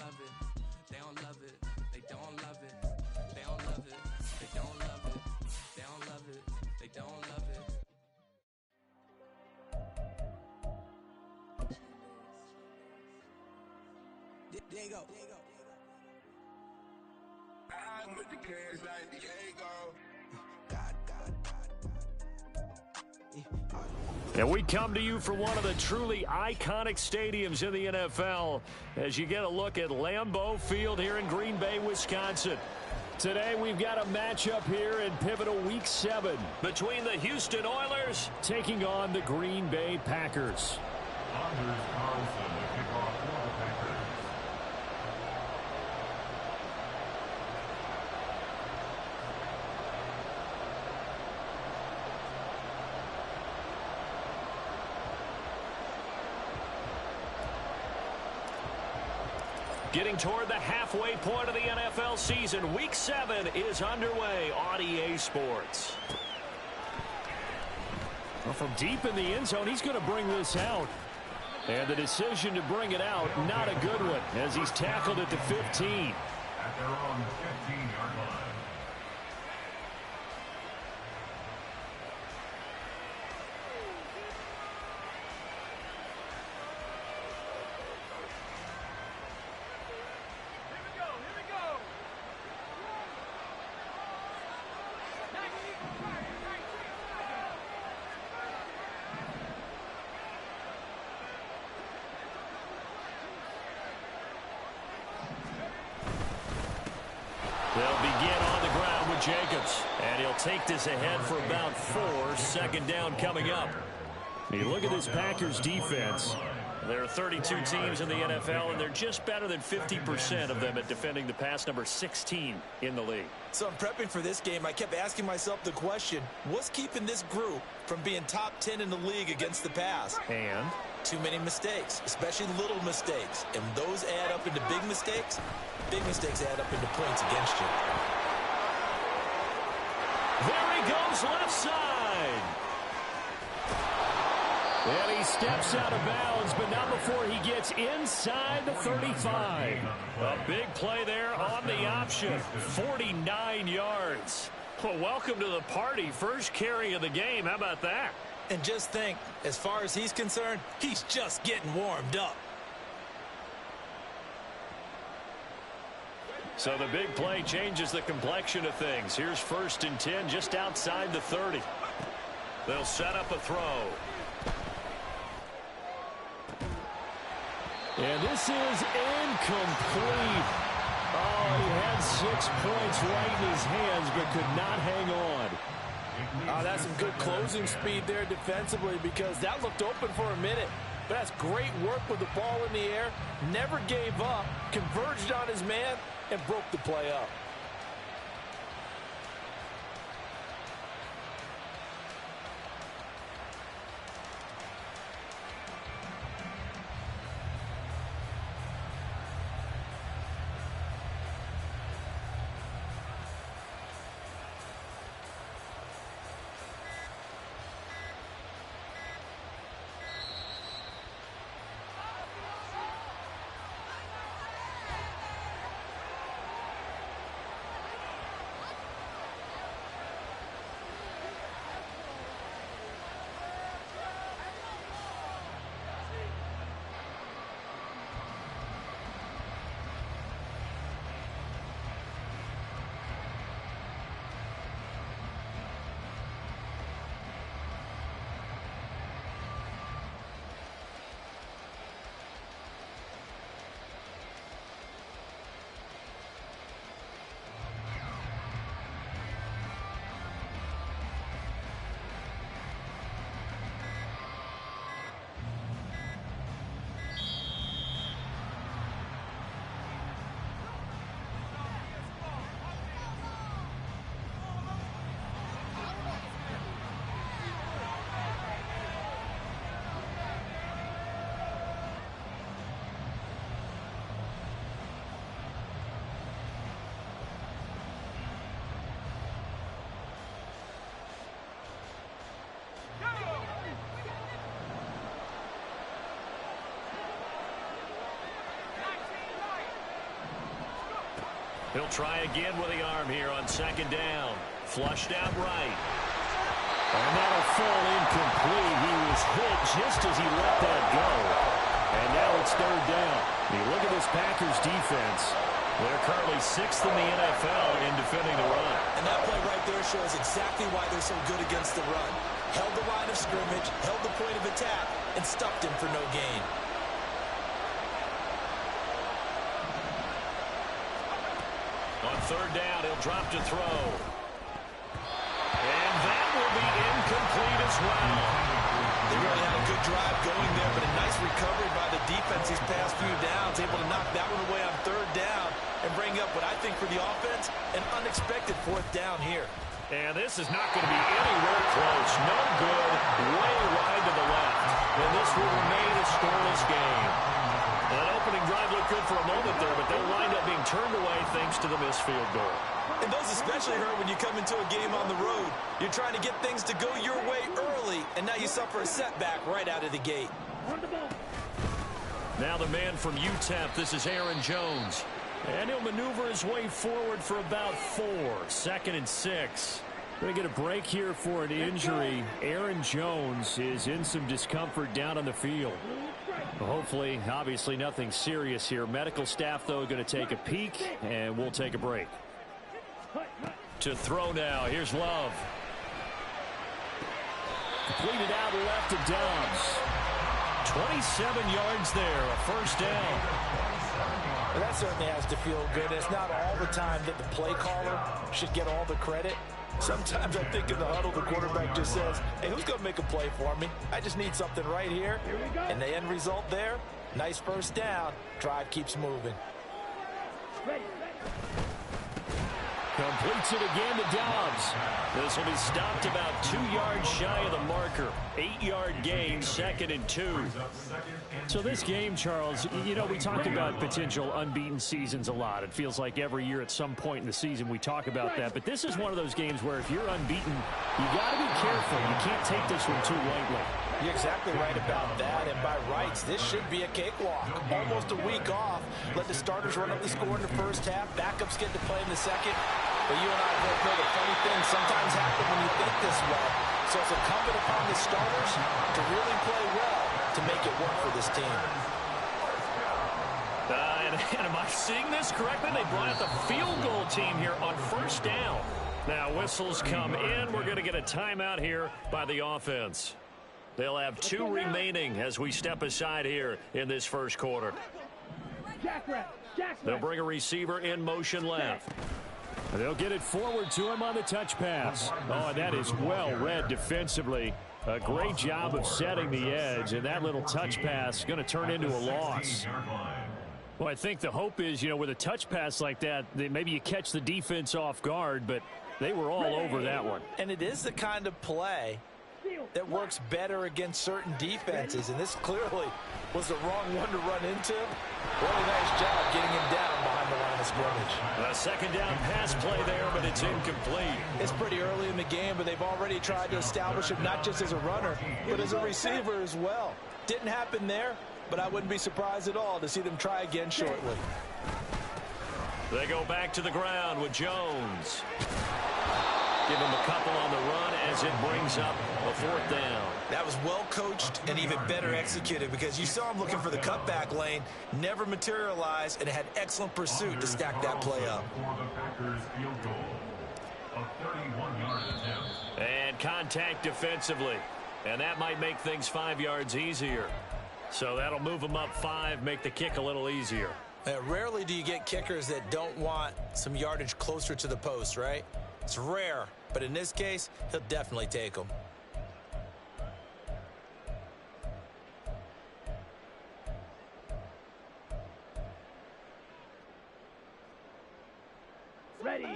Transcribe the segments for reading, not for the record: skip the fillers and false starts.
love it. They don't love it. They don't love it. They don't love it. They don't love it. They don't love it. They don't love it. There you go. I'm with the kids like Diego. And we come to you from one of the truly iconic stadiums in the NFL as you get a look at Lambeau Field here in Green Bay, Wisconsin. Today we've got a matchup here in pivotal Week 7 between the Houston Oilers taking on the Green Bay Packers. Anders Carlson to kick off for the Packers. Getting toward the halfway point of the NFL season, Week 7 is underway on EA Sports. Well, from deep in the end zone, he's going to bring this out. And the decision to bring it out, not a good one, as he's tackled at the 15. At their own 15-yard line. They'll begin on the ground with Jacobs. And he'll take this ahead for about 4. Second down coming up. You look at this Packers defense. There are 32 teams in the NFL, and they're just better than 50% of them at defending the pass, number 16 in the league. So in prepping for this game, I kept asking myself the question, what's keeping this group from being top 10 in the league against the pass? And too many mistakes, especially little mistakes. And those add up into big mistakes. Big mistakes add up into points against you. There he goes left side. And he steps out of bounds, but not before he gets inside the 35. A big play there on the option. 49 yards. Well, welcome to the party. First carry of the game. How about that? And just think, as far as he's concerned, he's just getting warmed up. So the big play changes the complexion of things. Here's 1st and 10 just outside the 30. They'll set up a throw. And this is incomplete. Oh, he had 6 points right in his hands, but could not hang on. That's some good closing speed there defensively, because that looked open for a minute. But that's great work with the ball in the air. Never gave up, converged on his man, and broke the play up. He'll try again with the arm here on second down. Flushed out right. And that'll fall incomplete. He was hit just as he let that go. And now it's third down. You look at this Packers defense. They're currently 6th in the NFL in defending the run. And that play right there shows exactly why they're so good against the run. Held the line of scrimmage, held the point of attack, and stuffed him for no gain. On third down, he'll drop to throw. And that will be incomplete as well. They really had a good drive going there, but a nice recovery by the defense these past few downs, able to knock that one away on third down and bring up what I think for the offense, an unexpected fourth down here. And this is not going to be anywhere close. No good, way wide to the left. And this will remain a scoreless game. That opening drive looked good for a moment there, but they'll wind up being turned away thanks to the missed field goal. And those especially hurt when you come into a game on the road. You're trying to get things to go your way early, and now you suffer a setback right out of the gate. Now the man from UTEP, this is Aaron Jones. And he'll maneuver his way forward for about 4. 2nd and 6. Going to get a break here for an injury. Aaron Jones is in some discomfort down on the field. Hopefully, obviously nothing serious here. Medical staff, though, going to take a peek, and we'll take a break. To throw now. Here's Love. Completed out left to Dobbs. 27 yards there, a first down. Well, that certainly has to feel good. It's not all the time that the play caller should get all the credit. Sometimes I think in the huddle, the quarterback just says, hey, who's going to make a play for me? I just need something right here. And the end result there, nice first down. Drive keeps moving. Completes it again to Dobbs. This will be stopped about 2 yards shy of the marker. 8-yard gain, 2nd and 2. So this game, Charles, you know, we talk about potential unbeaten seasons a lot. It feels like every year at some point in the season we talk about that. But this is one of those games where if you're unbeaten, you got to be careful. You can't take this one too lightly. You're exactly right about that, and by rights, this should be a cakewalk. Almost a week off. Let the starters run up the score in the first half. Backups get to play in the second. But you and I both know the funny things sometimes happen when you think this way. So it's incumbent upon the starters to really play well to make it work for this team. And am I seeing this correctly? They brought out the field goal team here on first down. Now whistles come in. We're going to get a timeout here by the offense. They'll have 2 remaining as we step aside here in this first quarter. They'll bring a receiver in motion left. They'll get it forward to him on the touch pass. Oh, and that is well read defensively. A great job of setting the edge, and that little touch pass is going to turn into a loss. Well, I think the hope is, you know, with a touch pass like that, maybe you catch the defense off guard, but they were all over that one. And it is the kind of play that works better against certain defenses, and this clearly was the wrong one to run into. Really nice job getting him down behind the line of scrimmage. A second down pass play there, but it's incomplete. It's pretty early in the game, but they've already tried to establish him not just as a runner, but as a receiver as well. Didn't happen there, but I wouldn't be surprised at all to see them try again shortly. They go back to the ground with Jones. Give him a couple on the run as it brings up a 4th down. That was well coached and even better executed because you saw him looking for the cutback lane, never materialized, and had excellent pursuit to stack that play up. And contact defensively. And that might make things 5 yards easier. So that'll move them up 5, make the kick a little easier. Rarely do you get kickers that don't want some yardage closer to the post, right? It's rare, but in this case, he'll definitely take them.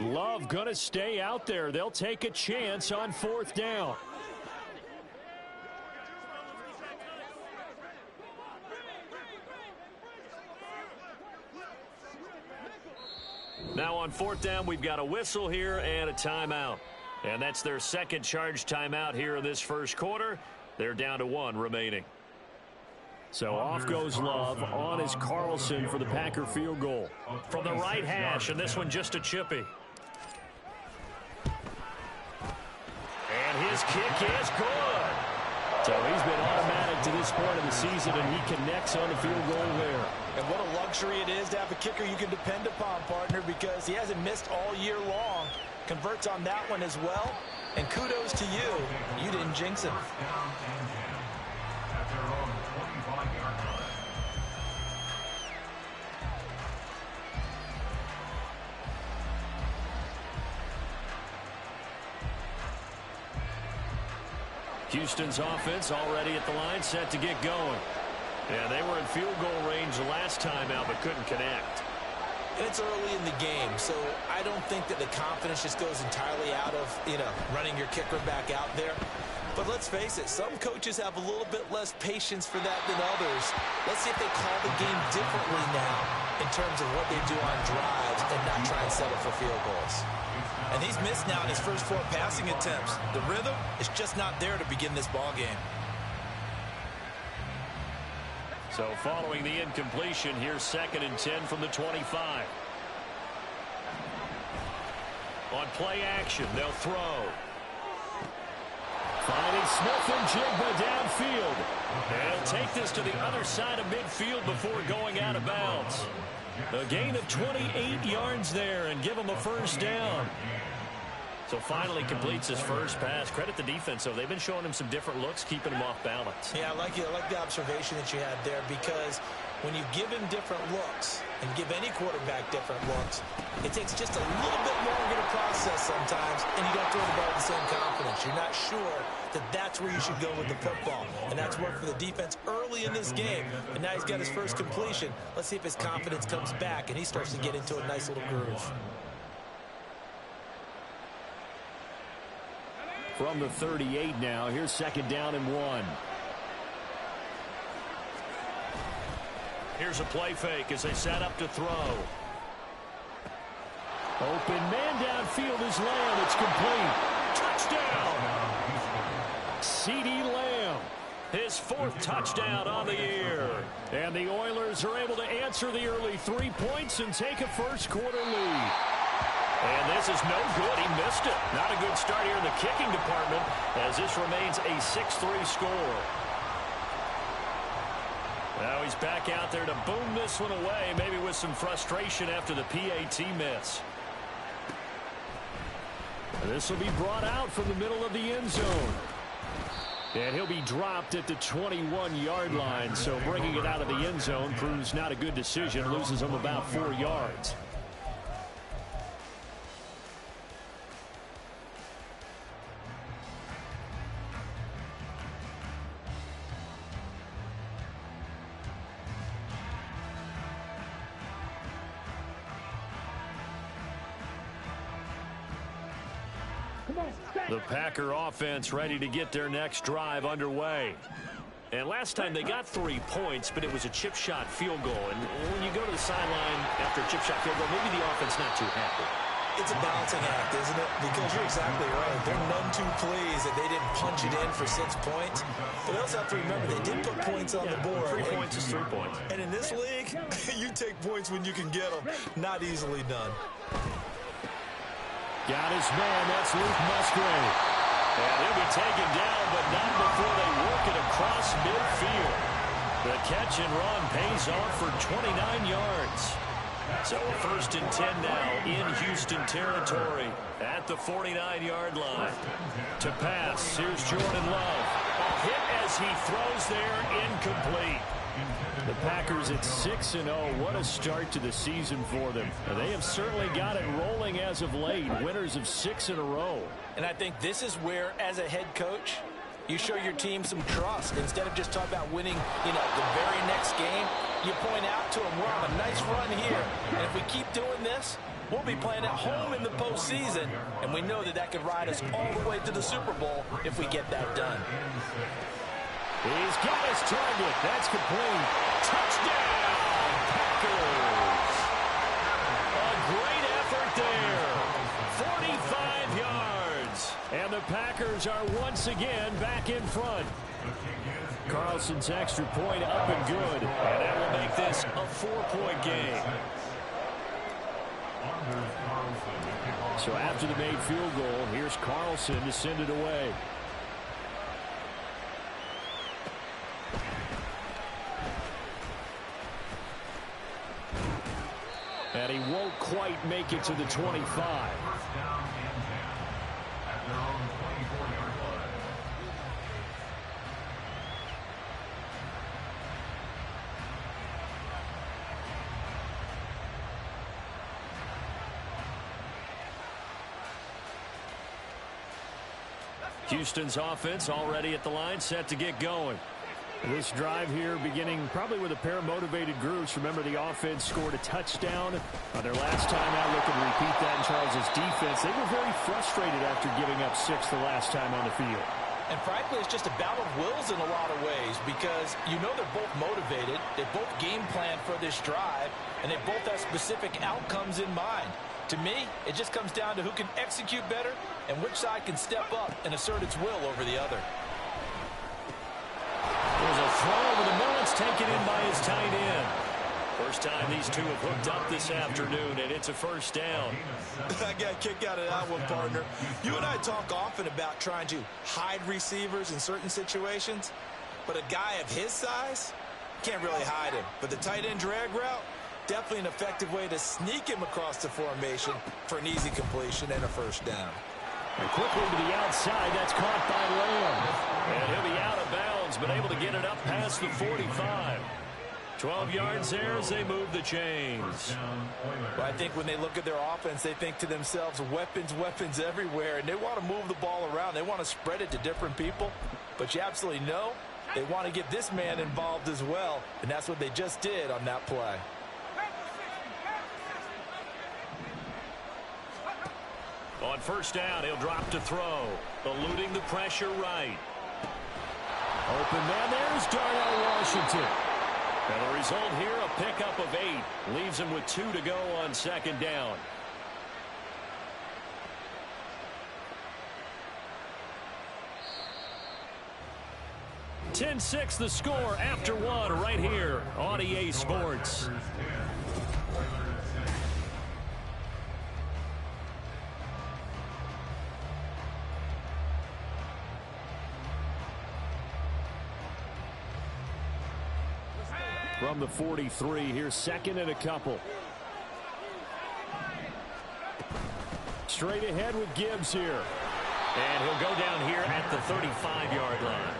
Love gonna stay out there. They'll take a chance on 4th down. Now on 4th down, we've got a whistle here and a timeout. And that's their second charge timeout here in this first quarter. They're down to 1 remaining. So off goes Love. On is Carlson for the Packer field goal. From the right hash, and this one just a chippy. And his kick is good. So he's been automatic to this point of the season, and he connects on the field goal there. And what a luxury it is to have a kicker you can depend upon, partner, because he hasn't missed all year long. Converts on that one as well. And kudos to you. You didn't jinx him. At their own 25-yard line. Houston's offense already at the line, set to get going. Yeah, they were in field goal range the last time out, but couldn't connect. And it's early in the game, so I don't think that the confidence just goes entirely out of, running your kicker back out there. But let's face it, some coaches have a little bit less patience for that than others. Let's see if they call the game differently now in terms of what they do on drives and not try and settle for field goals. And he's missed now in his first 4 passing attempts. The rhythm is just not there to begin this ball game. So following the incompletion, here's 2nd and 10 from the 25. On play action, they'll throw. Finding Smith and Jigba downfield. And he'll take this to the other side of midfield before going out of bounds. A gain of 28 yards there and give him a first down. So finally completes his first pass. Credit the defense, though. They've been showing him some different looks, keeping him off balance. Yeah, I like the observation that you had there, because when you give him different looks and give any quarterback different looks, it takes just a little bit longer to process sometimes, and you don't throw the ball with the same confidence. You're not sure that that's where you should go with the football, and that's worked for the defense early in this game. And now he's got his first completion. Let's see if his confidence comes back and he starts to get into a nice little groove. From the 38 now, here's 2nd down and 1. Here's a play fake as they set up to throw. Open man downfield is Lamb. It's complete. Touchdown! CeeDee Lamb. His 4th touchdown on the year. And the Oilers are able to answer the early 3 points and take a first-quarter lead. And this is no good. He missed it. Not a good start here in the kicking department, as this remains a 6-3 score. Now he's back out there to boom this one away, maybe with some frustration after the PAT miss. This will be brought out from the middle of the end zone. And he'll be dropped at the 21-yard line, so bringing it out of the end zone proves not a good decision. Loses him about 4 yards. The Packer offense ready to get their next drive underway. And last time they got 3 points, but it was a chip shot field goal. And when you go to the sideline after a chip shot field goal, maybe the offense not too happy. It's a balancing act, isn't it? Because you're exactly right. They're none too pleased that they didn't punch it in for 6 points. But we also have to remember they did put points on the board. 3 points is 3 points. And in this league, you take points when you can get them. Not easily done. Got his man. That's Luke Musgrave. And he'll be taken down, but not before they work it across midfield. The catch and run pays off for 29 yards. So 1st and 10 now in Houston territory at the 49-yard line. To pass, here's Jordan Love. A hit as he throws there, incomplete. The Packers at 6-0. What a start to the season for them. They have certainly got it rolling as of late. Winners of 6 in a row. And I think this is where, as a head coach, you show your team some trust. Instead of just talking about winning, the very next game, you point out to them, we're on a nice run here. And if we keep doing this, we'll be playing at home in the postseason. And we know that that could ride us all the way to the Super Bowl if we get that done. He's got his target. That's complete. Touchdown, Packers. A great effort there. 45 yards. And the Packers are once again back in front. Carlson's extra point up and good. And that will make this a 4-point game. So after the made field goal, here's Carlson to send it away. And he won't quite make it to the 25. Houston's offense already at the line, set to get going. This drive here beginning probably with a pair of motivated groups. Remember, the offense scored a touchdown on their last time out. Looking to repeat that in Charles' defense. They were very frustrated after giving up 6 the last time on the field. And frankly, it's just a battle of wills in a lot of ways because you know they're both motivated. They both game plan for this drive, and they both have specific outcomes in mind. To me, it just comes down to who can execute better and which side can step up and assert its will over the other. There's a throw over the middle. It's taken in by his tight end. First time these two have hooked up this afternoon, and it's a first down. I got a kick out of that one, partner. You and I talk often about trying to hide receivers in certain situations, but a guy of his size can't really hide him. But the tight end drag route, definitely an effective way to sneak him across the formation for an easy completion and a first down. And quickly to the outside, that's caught by Lamb. And he'll be out of bounds, but able to get it up past the 45. 12 yards there as they move the chains. Well, I think when they look at their offense, they think to themselves, weapons, weapons everywhere, and they want to move the ball around. They want to spread it to different people, but you absolutely know they want to get this man involved as well, and that's what they just did on that play. On first down, he'll drop to throw, eluding the pressure right. Open man, there's Darnell Washington. And the result here, a pickup of 8. Leaves him with 2 to go on second down. (10-6) the score after 1 right here on EA Sports. From the 43, here's second and a couple. Straight ahead with Gibbs here. And he'll go down here at the 35-yard line.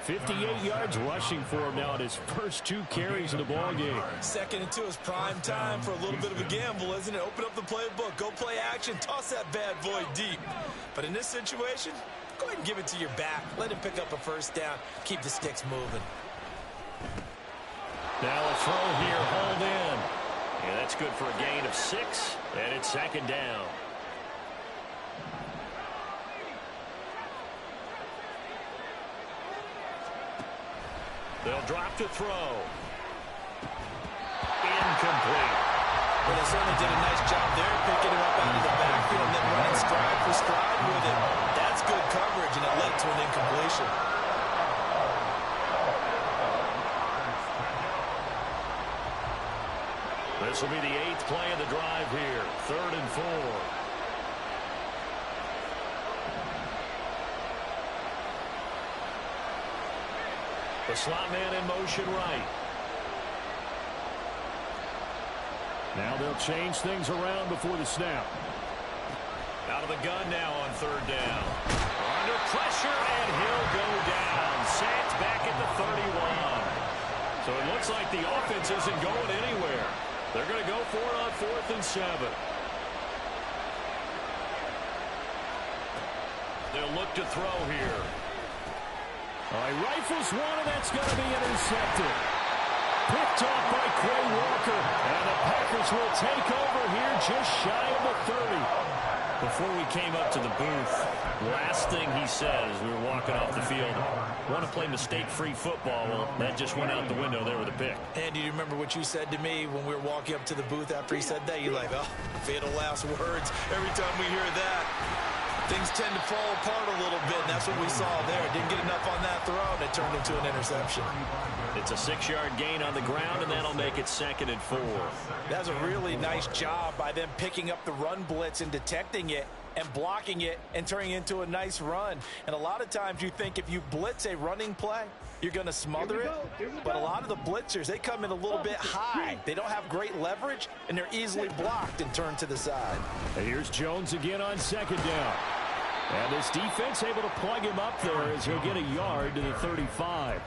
58 yards rushing for him now at his first 2 carries in the ballgame. 2nd and 2 is prime time for a little bit of a gamble, isn't it? Open up the playbook, go play action, toss that bad boy deep. But in this situation, go ahead and give it to your back. Let him pick up a first down. Keep the sticks moving. Now a throw here, hauled in. Yeah, that's good for a gain of 6, and it's second down. They'll drop to throw. Incomplete. Well, they certainly did a nice job there, picking him up out of the backfield and then running stride for stride with him. That's good coverage, and it led to an incompletion. This will be the 8th play of the drive here. 3rd and 4. The slot man in motion right. Now they'll change things around before the snap. Out of the gun now on 3rd down. Under pressure, and he'll go down. Sacked back at the 31. So it looks like the offense isn't going anywhere. They're going to go for it on 4th and 7. They'll look to throw here. All right, rifles one, and that's going to be intercepted. Picked off by Quay Walker. And the Packers will take over here just shy of the 30. Before we came up to the booth, last thing he said as we were walking off the field, want to play mistake-free football. Well, that just went out the window there with a pick. And do you remember what you said to me when we were walking up to the booth after he said that? You're like, oh, fatal last words every time we hear that. things tend to fall apart a little bit, and that's what we saw there. Didn't get enough on that throw, and it turned into an interception. It's a 6-yard gain on the ground, and that'll make it 2nd and 4. That's a really nice job by them picking up the run blitz and detecting it and blocking it and turning it into a nice run. And a lot of times you think if you blitz a running play, you're going to smother it. But a lot of the blitzers, they come in a little bit high. They don't have great leverage, and they're easily blocked and turned to the side. And here's Jones again on 2nd down. And this defense able to plug him up there as he'll get a yard to the 35.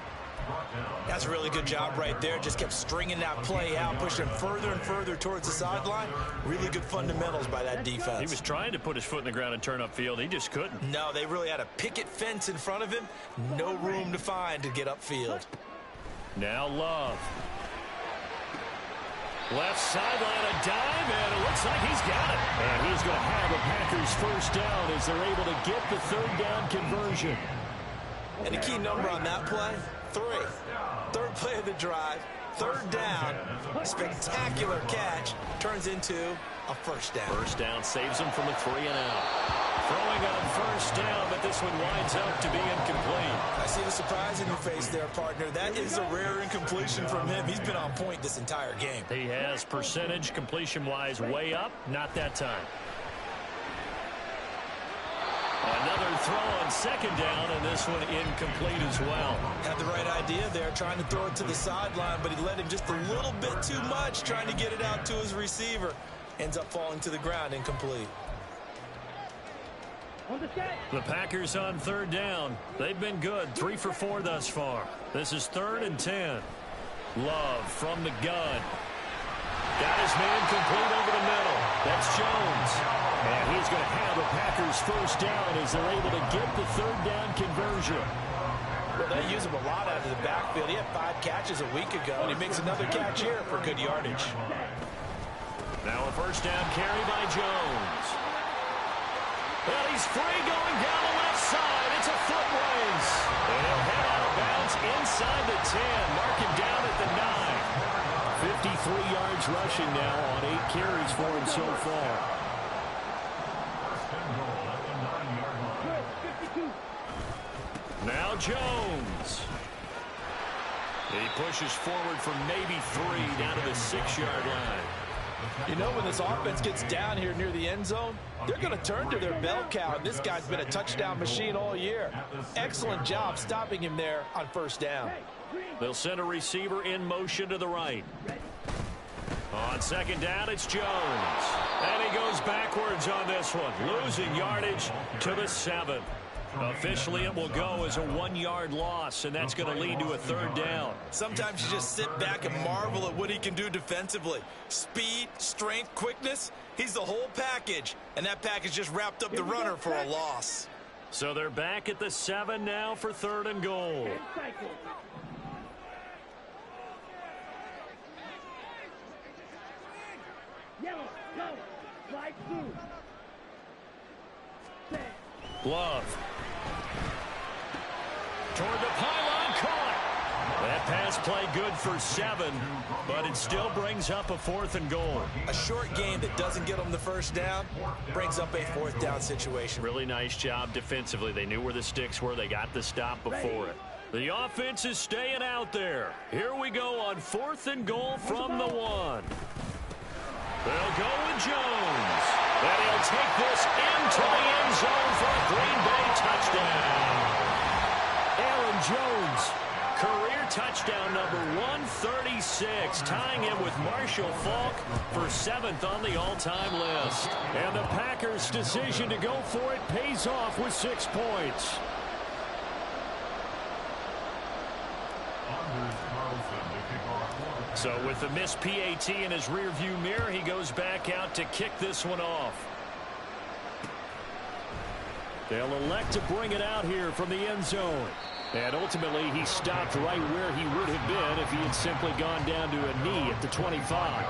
That's a really good job right there. Just kept stringing that play out, pushing him further and further towards the sideline. Really good fundamentals by that defense. He was trying to put his foot in the ground and turn upfield. He just couldn't. No, they really had a picket fence in front of him. No room to find to get upfield. Now Love. Left sideline, a dive, and it looks like he's got it. And he's going to have a Packers first down as they're able to get the 3rd down conversion. And the key number on that play, 3. 3rd play of the drive, 3rd down, spectacular catch, turns into a first down. First down saves him from a 3-and-out. Throwing on first down, but this one winds up to be incomplete. I see the surprise in your face there, partner. That is a rare incompletion from him. He's been on point this entire game. He has percentage completion-wise way up, not that time. Another throw on 2nd down, and this one incomplete as well. Had the right idea there, trying to throw it to the sideline, but he let him just a little bit too much, trying to get it out to his receiver. Ends up falling to the ground, incomplete. The Packers on 3rd down. They've been good, 3 for 4 thus far. This is 3rd and 10. Love from the gun. Got his man complete over the middle. That's Jones. And he's going to have a Packers first down as they're able to get the 3rd down conversion. Well, they use him a lot out of the backfield. He had 5 catches a week ago, and he makes another catch here for good yardage. Now a first down carry by Jones. Well, he's free going down the left side. It's a foot race. And he'll head out of bounds inside the 10. Mark him down at the 9. 53 yards rushing now on 8 carries for him so far. Now Jones. He pushes forward from maybe 3 down to the 6-yard line. You know, when this offense gets down here near the end zone, they're going to turn to their bell cow. And this guy's been a touchdown machine all year. Excellent job stopping him there on first down. They'll send a receiver in motion to the right. On 2nd down, it's Jones. And he goes backwards on this one, losing yardage to the 7. Officially, it will go as a 1-yard loss, and that's going to lead to a 3rd down. Sometimes you just sit back and marvel at what he can do defensively. Speed, strength, quickness, he's the whole package. And that package just wrapped up the runner for a loss. So they're back at the 7 now for 3rd and goal. Love. Toward the pylon, caught. That pass play good for 7, but it still brings up a 4th and goal. A short game that doesn't get them the first down brings up a 4th down situation. Really nice job defensively. They knew where the sticks were. They got the stop before it. The offense is staying out there. Here we go on 4th and goal from the 1. They'll go with Jones. And he'll take this into the end zone for a Green Bay touchdown. Aaron Jones, career touchdown number 136, tying him with Marshall Faulk for 7th on the all-time list. And the Packers' decision to go for it pays off with 6 points. So with the missed PAT in his rearview mirror, he goes back out to kick this one off. They'll elect to bring it out here from the end zone. And ultimately, he stopped right where he would have been if he had simply gone down to a knee at the 25.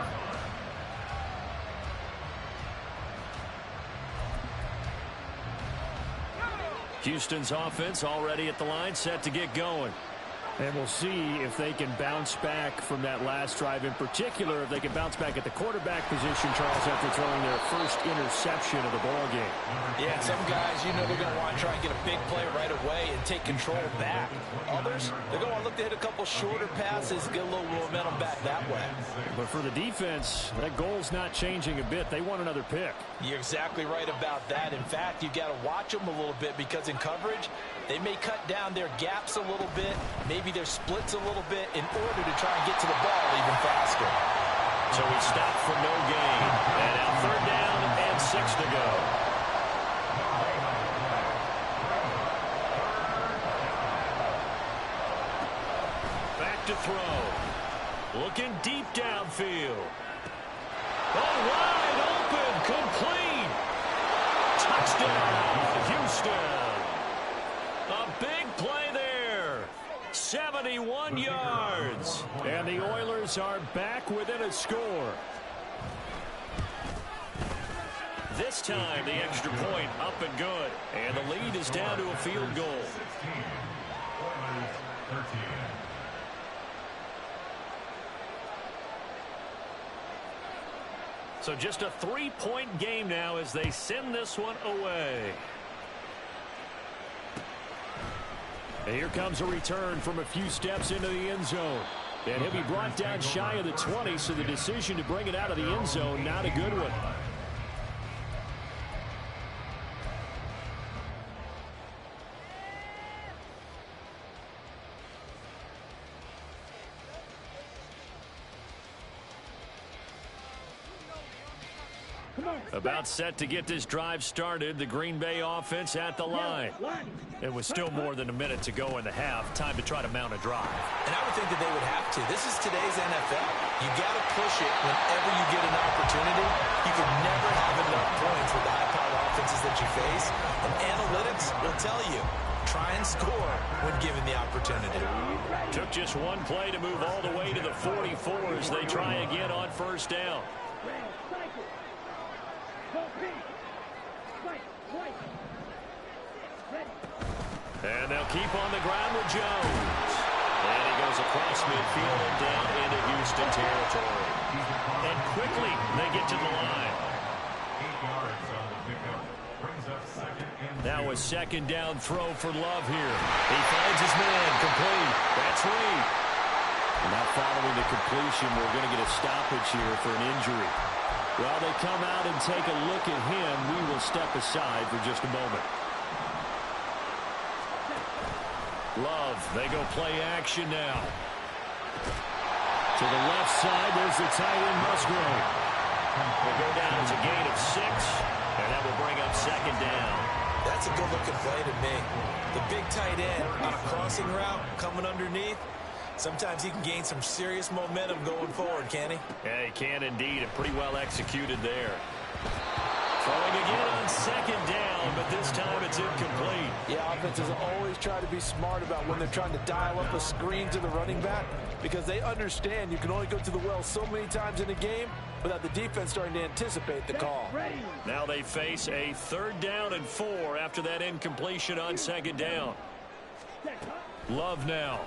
Houston's offense already at the line, set to get going. And we'll see if they can bounce back from that last drive, in particular, if they can bounce back at the quarterback position, Charles, after throwing their first interception of the ballgame. Yeah, and some guys, you know, they're going to want to try and get a big play right away and take control back. Others, they're going to look to hit a couple shorter passes, get a little momentum back that way. But for the defense, that goal's not changing a bit. They want another pick. You're exactly right about that. In fact, you've got to watch them a little bit because in coverage, they may cut down their gaps a little bit, maybe their splits a little bit in order to try and get to the ball even faster. So he stopped for no gain. And now 3rd down and 6 to go. Back to throw. Looking deep downfield. Oh, wide open, complete. Touchdown, Houston. A big play there. 71 yards. And the Oilers are back within a score. This time, the extra point up and good. And the lead is down to a field goal. 16. Oilers 13. So just a 3-point game now as they send this one away. And here comes a return from a few steps into the end zone. And he'll be brought down shy of the 20, so the decision to bring it out of the end zone, not a good one. About set to get this drive started. The Green Bay offense at the line. It was still more than a minute to go in the half. Time to try to mount a drive. And I would think that they would have to. This is today's NFL. You got to push it whenever you get an opportunity. You can never have enough points with the high-powered offenses that you face. And analytics will tell you, try and score when given the opportunity. Took just one play to move all the way to the 44 as they try again on 1st down. And they'll keep on the ground with Jones. And he goes across midfield and down into Houston territory. And quickly they get to the line. 8 yards on the pickup. Brings up 2nd and 2. Now a 2nd down throw for Love here. He finds his man complete. That's Reed. And now following the completion, we're going to get a stoppage here for an injury. While they come out and take a look at him, we will step aside for just a moment. Love, they go play action now. To the left side, there's the tight end, Musgrave. Will go down as a gain of 6, and that will bring up 2nd down. That's a good-looking play to me. The big tight end on a crossing route coming underneath. Sometimes he can gain some serious momentum going forward, can he? Yeah, he can indeed, and pretty well executed there. Throwing again on 2nd down, but this time it's incomplete. Yeah, offenses always try to be smart about when they're trying to dial up a screen to the running back because they understand you can only go to the well so many times in a game without the defense starting to anticipate the call. Now they face a 3rd down and 4 after that incompletion on 2nd down. Love now.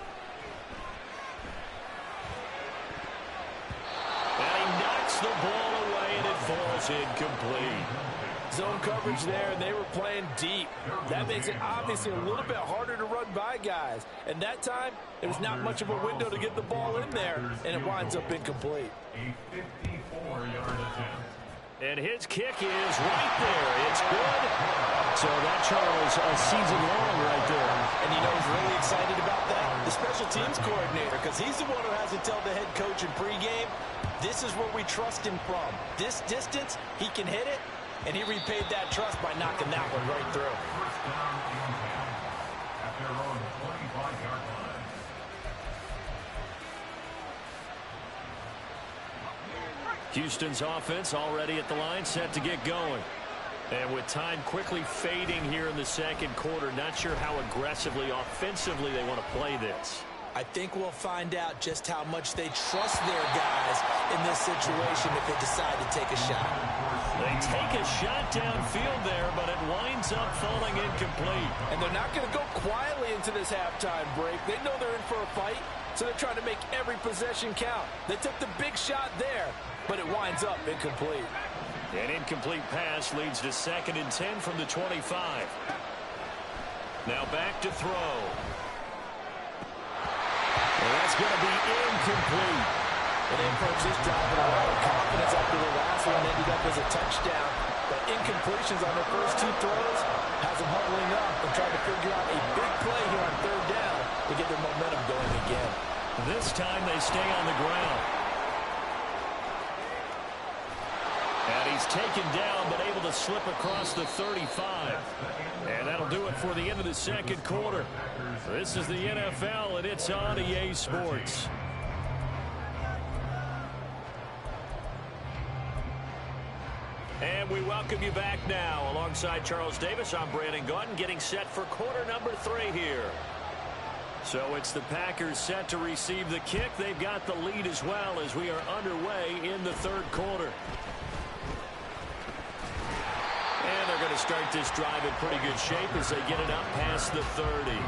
And he knocks the ball away, and it falls incomplete. Zone coverage there, and they were playing deep. That makes it obviously a little bit harder to run by guys. And that time, there was not much of a window to get the ball in there, and it winds up incomplete. A 54-yard attempt. And his kick is right there. It's good. So that, Charles, a season long right there. And you know who's really excited about that? The special teams coordinator, because he's the one who has to tell the head coach in pregame, this is where we trust him from. This distance, he can hit it, and he repaid that trust by knocking that one right through. 1st down and 10. At their own 25-yard line. Houston's offense already at the line, set to get going. And with time quickly fading here in the 2nd quarter, not sure how aggressively, offensively they want to play this. I think we'll find out just how much they trust their guys in this situation if they decide to take a shot. They take a shot downfield there, but it winds up falling incomplete. And they're not going to go quietly into this halftime break. They know they're in for a fight, so they're trying to make every possession count. They took the big shot there, but it winds up incomplete. An incomplete pass leads to 2nd and 10 from the 25. Now back to throw. Well, that's going to be incomplete. And they approach this drive with a lot of confidence after the last one ended up as a touchdown. But incompletions on their first 2 throws has them huddling up and trying to figure out a big play here on 3rd down to get their momentum going again. This time they stay on the ground. And he's taken down but able to slip across the 35. And that'll do it for the end of the 2nd quarter. This is the NFL, and it's on EA Sports. And we welcome you back now. Alongside Charles Davis, I'm Brandon Gaudin, getting set for quarter number 3 here. So it's the Packers set to receive the kick. They've got the lead as well as we are underway in the 3rd quarter. And they're going to start this drive in pretty good shape as they get it up past the 30.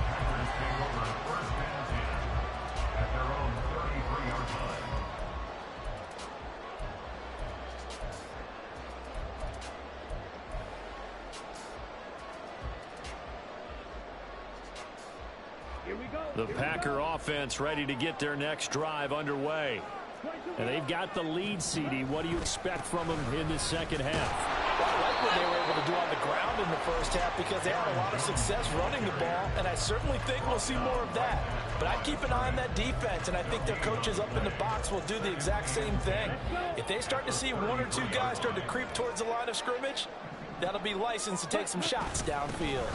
The Packer offense ready to get their next drive underway. And they've got the lead, CD. What do you expect from them in the 2nd half? Well, I like what they were able to do on the ground in the first half because they had a lot of success running the ball, and I certainly think we'll see more of that. But I keep an eye on that defense, and I think their coaches up in the box will do the exact same thing. If they start to see 1 or 2 guys start to creep towards the line of scrimmage, that'll be licensed to take some shots downfield.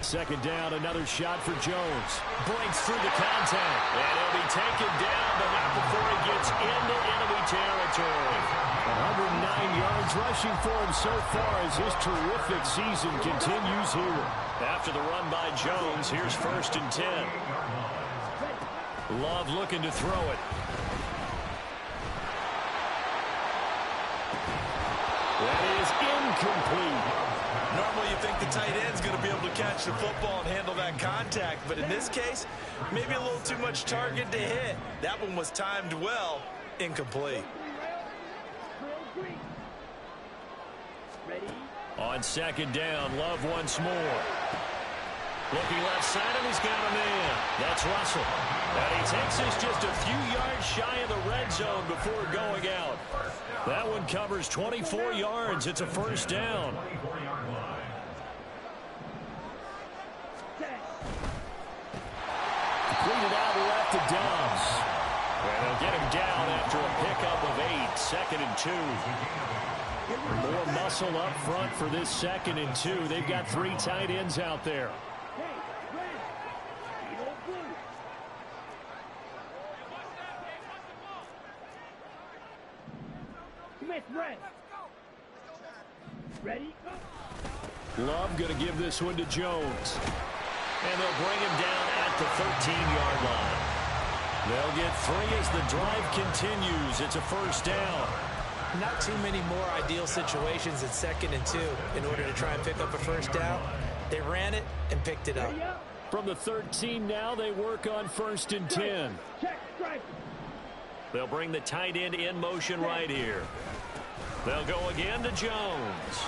2nd down, another shot for Jones. Breaks through the contact. And he'll be taken down, but not before he gets into enemy territory. 109 yards rushing for him so far as his terrific season continues here. After the run by Jones, here's 1st and 10. Love looking to throw it. That is incomplete. Normally you think the tight end's going to be able to catch the football and handle that contact, but in this case, maybe a little too much target to hit. That one was timed well, incomplete. On 2nd down, Love once more. Looking left side, and he's got a man. That's Russell. And he takes us just a few yards shy of the red zone before going out. That one covers 24 yards. It's a 1st down. Completed out left to Dobbs. And they'll get him down after a pickup of 8. 2nd and 2. More muscle up front for this 2nd and 2. They've got 3 tight ends out there. Ready? Love going to give this one to Jones. And they'll bring him down at the 13-yard line. They'll get 3 as the drive continues. It's a 1st down. Not too many more ideal situations at 2nd and 2 in order to try and pick up a 1st down. They ran it and picked it up. From the 13 now, they work on 1st and 10. They'll bring the tight end in motion right here. They'll go again to Jones.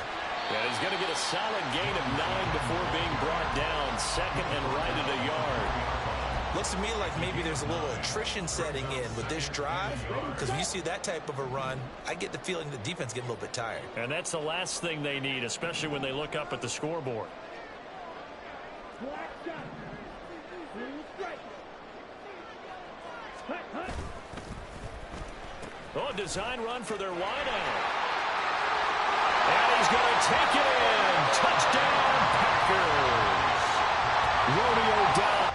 And he's going to get a solid gain of 9 before being brought down. 2nd and right at a yard. Looks to me like maybe there's a little attrition setting in with this drive, because when you see that type of a run, I get the feeling the defense getting a little bit tired. And that's the last thing they need, especially when they look up at the scoreboard. Oh, design run for their wideout. And he's going to take it in. Touchdown, Packers. Rodeo down.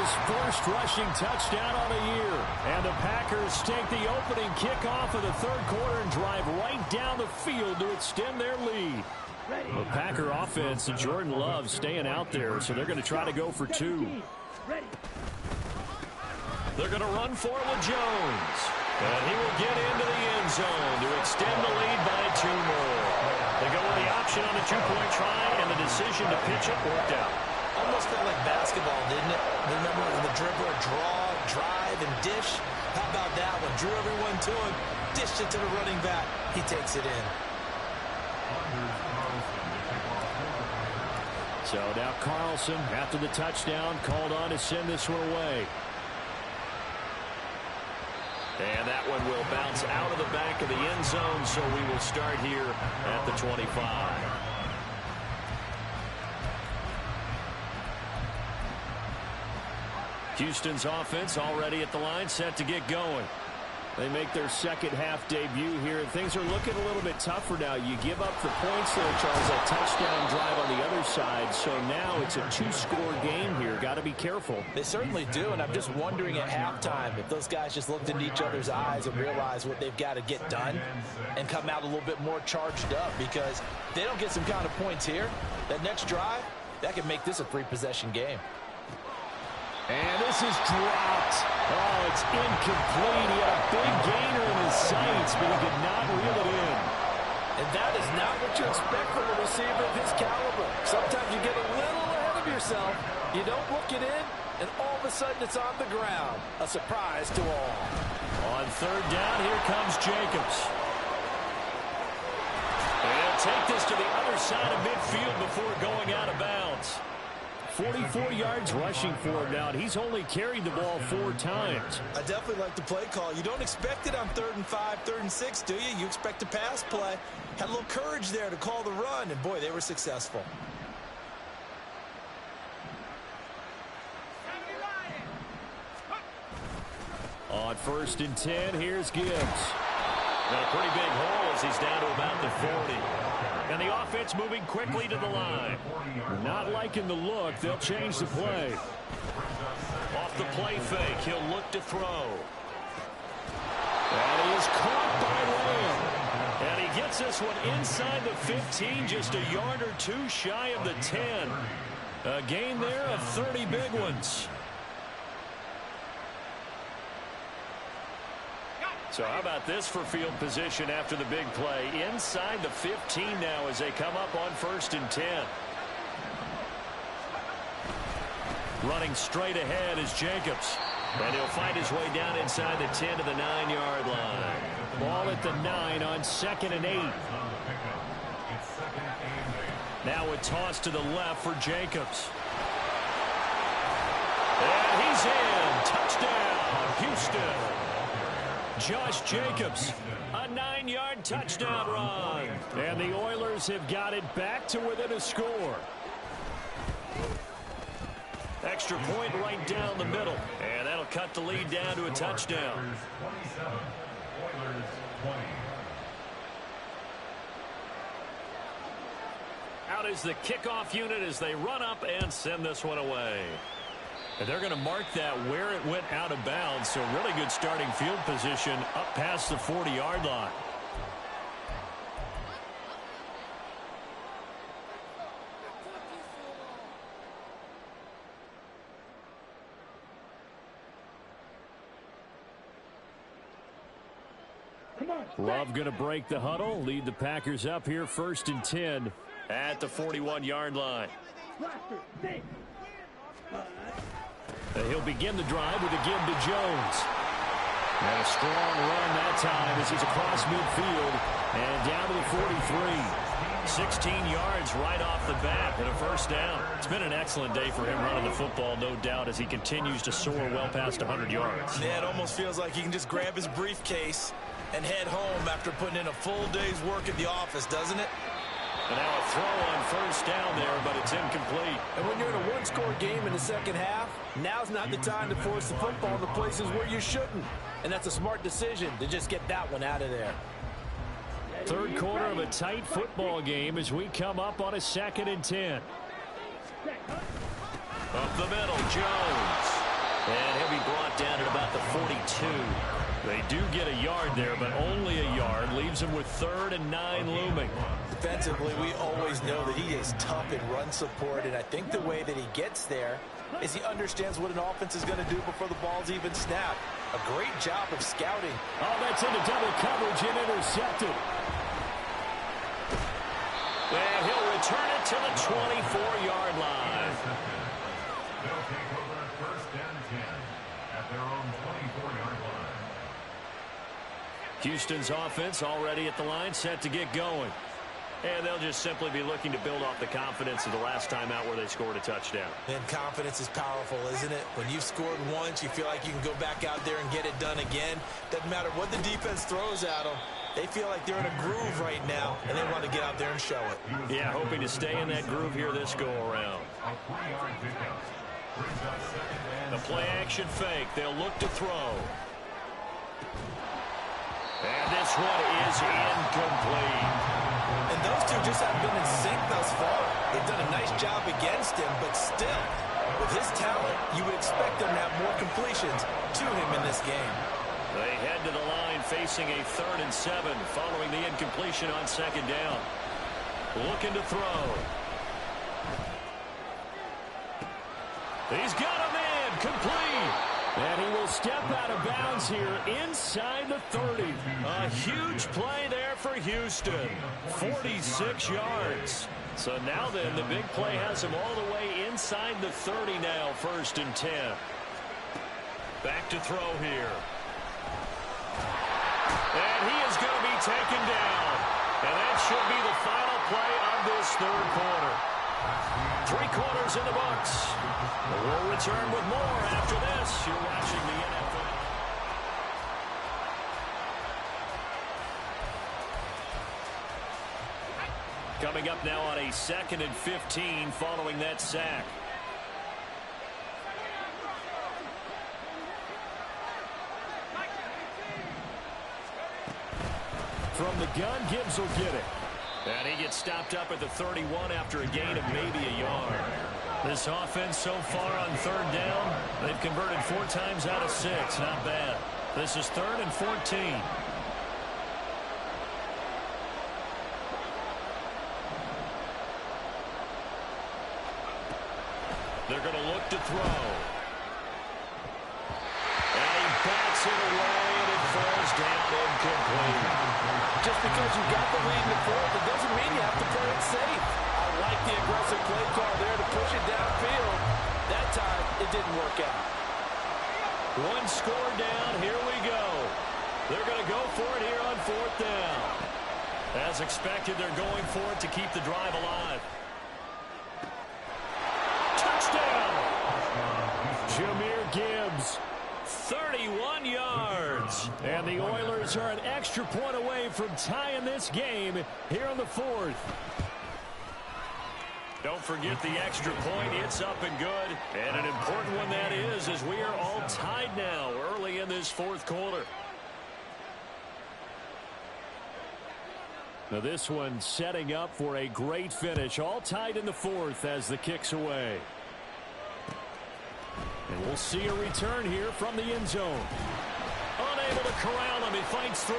his first rushing touchdown on the year. And the Packers take the opening kickoff of the third quarter and drive right down the field to extend their lead. The Packer offense and Jordan Love staying out there, so they're going to try to go for two. They're going to run for it with Jones. And he will get into the end zone to extend the lead by 2 more. They go with the option on the 2-point try, and the decision to pitch it worked out. Almost felt like basketball, didn't it? Remember the dribbler, draw, drive, and dish? How about that one? Drew everyone to him, dished it to the running back. He takes it in. So now Carlson, after the touchdown, called on to send this one away. And that one will bounce out of the back of the end zone, so we will start here at the 25. Houston's offense already at the line, set to get going. They make their second half debut here, and things are looking a little bit tougher now. You give up the points there, Charles, that touchdown drive on the other side, so now it's a 2-score game here. Got to be careful. They certainly do, and I'm just wondering at halftime if those guys just looked into each other's eyes and realized what they've got to get done and come out a little bit more charged up, because if they don't get some kind of points here, that next drive, that could make this a 3-possession game. And this is dropped. Oh, it's incomplete. He had a big gainer in his sights, but he could not reel it in. And that is not what you expect from a receiver of his caliber. Sometimes you get a little ahead of yourself. You don't look it in, and all of a sudden it's on the ground. A surprise to all. On third down, here comes Jacobs. They'll take this to the other side of midfield before going out of bounds. 44 yards rushing for him now, and he's only carried the ball 4 times. I definitely like the play call. You don't expect it on 3rd and 5, 3rd and 6, do you? You expect a pass play. Had a little courage there to call the run, and boy, they were successful. On 1st and 10, here's Gibbs. Got a pretty big hole as he's down to about the 40. And the offense moving quickly to the line. Not liking the look. They'll change the play. Off the play fake, he'll look to throw. And he is caught by Lamb. And he gets this one inside the 15, just a yard or 2 shy of the 10. A gain there of 30 big ones. So how about this for field position after the big play? Inside the 15 now as they come up on 1st and 10. Running straight ahead is Jacobs. And he'll find his way down inside the 10 to the 9-yard line. Ball at the 9 on 2nd and 8. Now a toss to the left for Jacobs. And he's in. Touchdown, Houston. Josh Jacobs, a 9-yard touchdown run. And the Oilers have got it back to within a score. Extra point right down the middle. And that'll cut the lead down to a touchdown. Out is the kickoff unit as they run up and send this one away. And they're going to mark that where it went out of bounds. So really good starting field position up past the 40-yard line. Love going to break the huddle, lead the Packers up here 1st and 10 at the 41-yard line. He'll begin the drive with a give to Jones. And a strong run that time as he's across midfield and down to the 43. 16 yards right off the bat and a 1st down. It's been an excellent day for him running the football, no doubt, as he continues to soar well past 100 yards. Yeah, it almost feels like he can just grab his briefcase and head home after putting in a full day's work at the office, doesn't it? And now a throw on 1st down there, but it's incomplete. And when you're in a 1-score game in the second half, now's not the time to force the football in the places where you shouldn't. And that's a smart decision to just get that one out of there. Third quarter of a tight football game as we come up on a 2nd and 10. Up the middle, Jones. And he'll be brought down at about the 42. They do get a yard there, but only a yard. Leaves him with 3rd and 9 looming. Defensively, we always know that he is tough in run support, and I think the way that he gets there is he understands what an offense is going to do before the ball's even snapped. A great job of scouting. Oh, that's into double coverage and intercepted. And he'll return it to the 24-yard line. They'll take over at 1st and 10 at their own 24-yard line. Houston's offense already at the line, set to get going. And they'll just simply be looking to build off the confidence of the last time out where they scored a touchdown. And confidence is powerful, isn't it? When you've scored once, you feel like you can go back out there and get it done again. Doesn't matter what the defense throws at them. They feel like they're in a groove right now, and they want to get out there and show it. Yeah, hoping to stay in that groove here this go-around. A 3-yard pickup brings up 2nd and The play-action fake. They'll look to throw. And this one is incomplete. And those two just haven't been in sync thus far. They've done a nice job against him, but still, with his talent, you would expect them to have more completions to him in this game. They head to the line facing a 3rd and 7 following the incompletion on 2nd down. Looking to throw. He's got him in. Complete. And he will step out of bounds here inside the 30. A huge play there for Houston. 46 yards. So now then, the big play has him all the way inside the 30 now, 1st and 10. Back to throw here. And he is going to be taken down. And that should be the final play of this 3rd quarter. 3 quarters in the books. We'll return with more after this. You're watching the NFL. Coming up now on a 2nd and 15 following that sack. From the gun, Gibbs will get it. And he gets stopped up at the 31 after a gain of maybe a yard. This offense so far on 3rd down, they've converted 4 times out of 6. Not bad. This is 3rd and 14. They're going to look to throw. And he bats it away, and it falls down incomplete. Just because you got the lead in the 4th, it doesn't mean you have to play it safe. I like the aggressive play call there to push it downfield. That time, it didn't work out. 1 score down. Here we go. They're going to go for it here on 4th down. As expected, they're going for it to keep the drive alive. Touchdown! Jahmyr Gibbs. 31 yards. And the Oilers are an extra point away from tying this game here in the 4th. Don't forget the extra point. It's up and good. And an important one that is, as we are all tied now early in this 4th quarter. Now this one setting up for a great finish. All tied in the 4th as the kick's away. And we'll see a return here from the end zone. Unable to corral him. He fights through.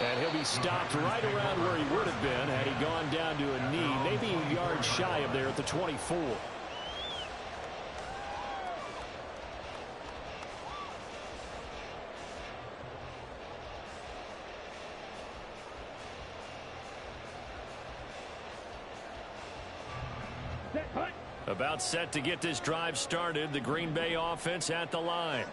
And he'll be stopped right around where he would have been had he gone down to a knee. Maybe a yard shy of there at the 24. About set to get this drive started. The Green Bay offense at the line.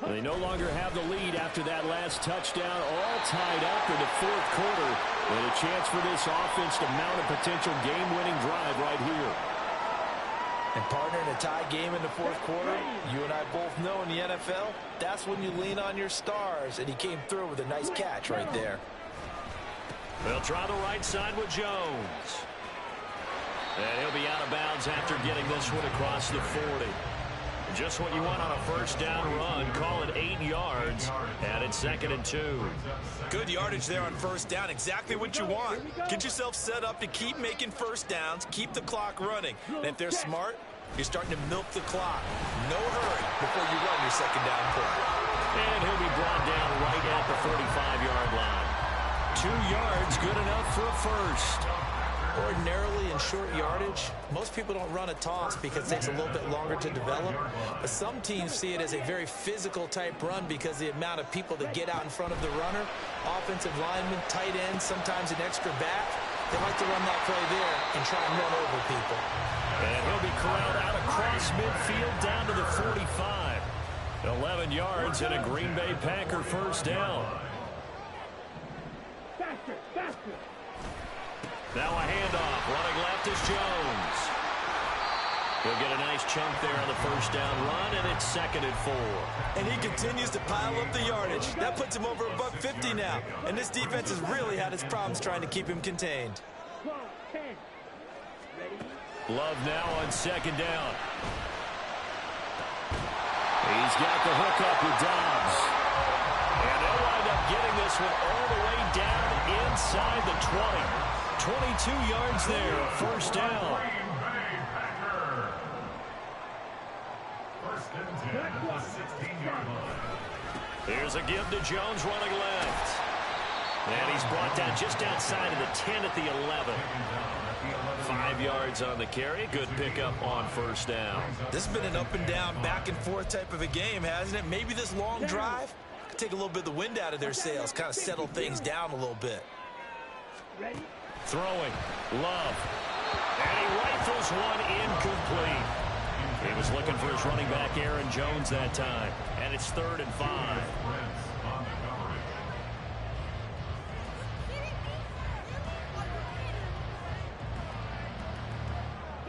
They no longer have the lead after that last touchdown. All tied up in the 4th quarter. And a chance for this offense to mount a potential game-winning drive right here. And partner, in a tie game in the 4th quarter, you and I both know in the NFL, that's when you lean on your stars. And he came through with a nice catch right there. They'll try the right side with Jones. And he'll be out of bounds after getting this one across the 40. Just what you want on a 1st down run. Call it 8 yards. And it's 2nd and 2. Good yardage there on 1st down. Exactly what you want. Get yourself set up to keep making 1st downs. Keep the clock running. And if they're smart, You're starting to milk the clock. No hurry before you run your second down play. And he'll be brought down right at the 45-yard line. 2 yards, good enough for a first. Ordinarily in short yardage, most people don't run a toss because it takes a little bit longer to develop. But some teams see it as a very physical type run because the amount of people that get out in front of the runner, offensive linemen, tight ends, sometimes an extra back, they like to run that play there and try and run over people. And he'll be corralled out across midfield down to the 45. 11 yards and a Green Bay Packer first down. Faster, faster. Now a handoff. Running left is Jones. He'll get a nice chunk there on the first down run, and it's 2nd and 4. And he continues to pile up the yardage. That puts him over $150 now. And this defense has really had its problems trying to keep him contained. 12, 10. Ready? Love now on 2nd down. He's got the hook up with Dobbs. And they'll wind up getting this one all the way down inside the 20. 22 yards there, first down. First and 10 at the 16-yard line. Here's a give to Jones running left. And he's brought down just outside of the 10 at the 11. 5 yards on the carry. Good pickup on first down. This has been an up and down, back and forth type of a game, hasn't it? Maybe this long drive could take a little bit of the wind out of their sails, kind of settle things down a little bit. Ready? Throwing. Love. And he rifles one incomplete. He was looking for his running back, Aaron Jones, that time. And it's 3rd and 5.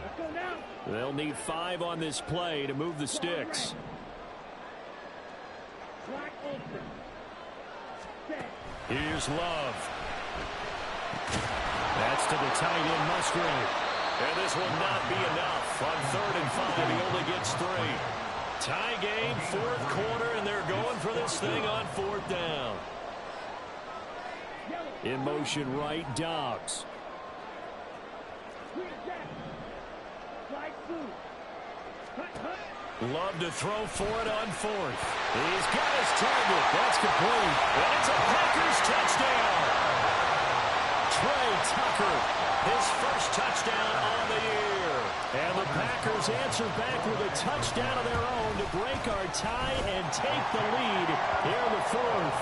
Let's go now. They'll need 5 on this play to move the sticks. Black open. Set. Here's Love. That's to the tight end, Musgrave. And this will not be enough. On 3rd and 5, he only gets 3. Tie game, 4th quarter, and they're going for this thing on 4th down. In motion right, Dobbs. Clear jack. Slide through. Hut, hut. Love to throw for it on 4th. He's got his target. That's complete. And it's a Packers touchdown. Trey Tucker, his first touchdown on the year. And the Packers answer back with a touchdown of their own to break our tie and take the lead here in the 4th.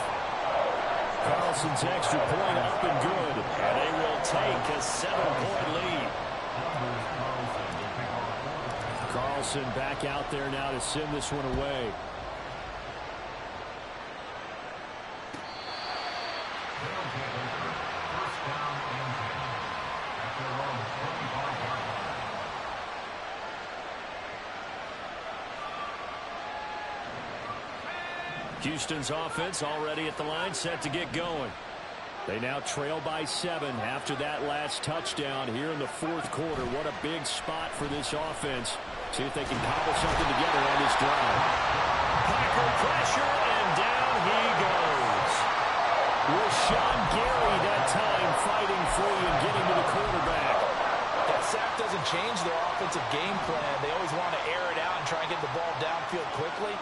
Carlson's extra point up and good. And they will take a 7-point lead. Carlson back out there now to send this one away. Houston's offense already at the line, set to get going. They now trail by 7 after that last touchdown here in the 4th quarter. What a big spot for this offense. See if they can cobble something together on this drive. Packer pressure, and down he goes. Rashawn Gary that time fighting free and getting to the quarterback. That sack doesn't change their offensive game plan. They always want to air it out and try and get the ball downfield quickly.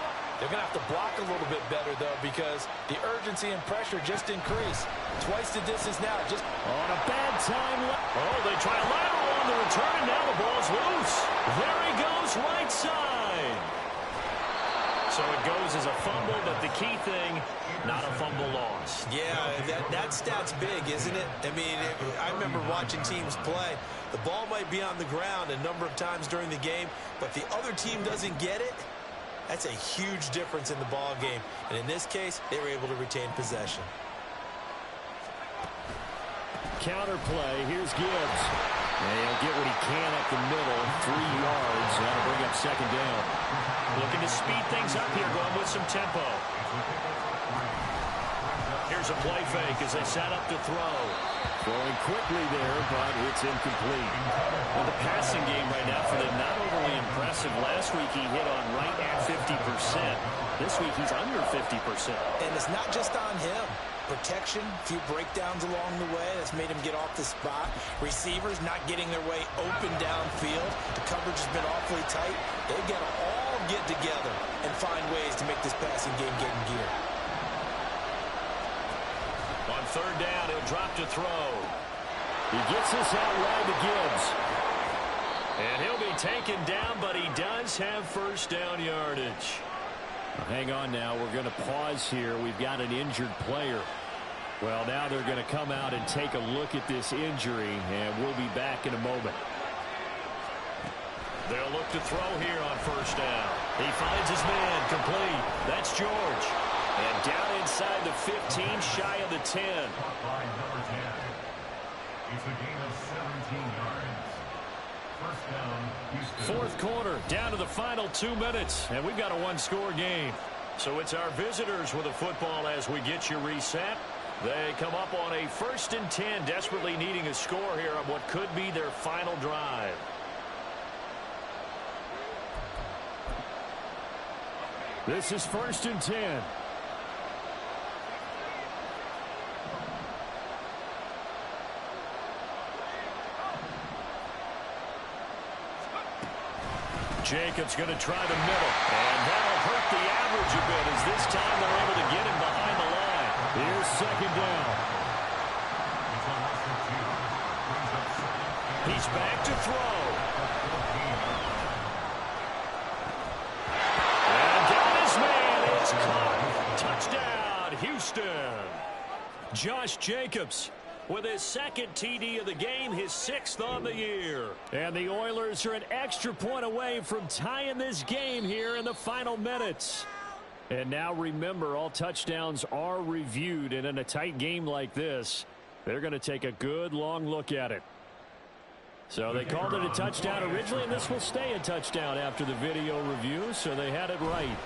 They're going to have to block a little bit better, though, because the urgency and pressure just increase. Twice the distance now. Just on a bad time. Oh, they try a lateral on the return, and now the ball's loose. There he goes, right side. So it goes as a fumble, but the key thing, not a fumble loss. Yeah, that stat's big, isn't it? I mean, I remember watching teams play. The ball might be on the ground a number of times during the game, but the other team doesn't get it. That's a huge difference in the ball game. And in this case, they were able to retain possession. Counter play. Here's Gibbs. And he'll get what he can up the middle. 3 yards. That'll bring up 2nd down. Looking to speed things up here, going with some tempo. Here's a play fake as they set up to throw. Throwing quickly there, but it's incomplete. Well, the passing game right now for them, not overly impressive. Last week he hit on right at 50%. This week he's under 50%. And it's not just on him. Protection, a few breakdowns along the way. That's made him get off the spot. Receivers not getting their way open downfield. The coverage has been awfully tight. They've got to all get together and find ways to make this passing game get in gear. On third down, he'll drop to throw. He gets this out wide to Gibbs. And he'll be taken down, but he does have first down yardage. Now, hang on now. We're going to pause here. We've got an injured player. Well, now they're going to come out and take a look at this injury, and we'll be back in a moment. They'll look to throw here on first down. He finds his man complete. That's George. And down inside the 15, shy of the 10. By number 10. It's a gain of 17 yards. First down, Houston. Fourth quarter, down to the final 2 minutes, and we've got a one-score game. So it's our visitors with the football as we get you reset. They come up on a 1st and 10, desperately needing a score here on what could be their final drive. This is 1st and 10. Jacobs going to try the middle, and that'll hurt the average a bit as this time they're able to get him behind the line. Here's second down. He's back to throw. And down his man is caught. Touchdown, Houston. Josh Jacobs with his second TD of the game, his 6th on the year. And the Oilers are an extra point away from tying this game here in the final minutes. And now remember, all touchdowns are reviewed, and in a tight game like this, they're going to take a good long look at it. So they called it a touchdown originally, and this will stay a touchdown after the video review, so they had it right.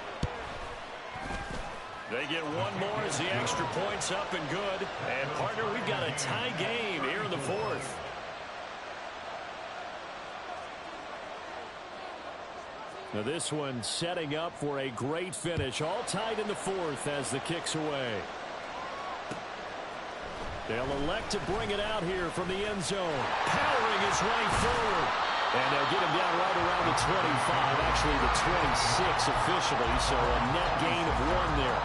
They get one more as the extra point's up and good. And, partner, we've got a tie game here in the 4th. Now this one setting up for a great finish. All tied in the 4th as the kick's away. They'll elect to bring it out here from the end zone. Powering his way forward. And they'll get him down right around the 25. Actually, the 26 officially. So a net gain of 1 there.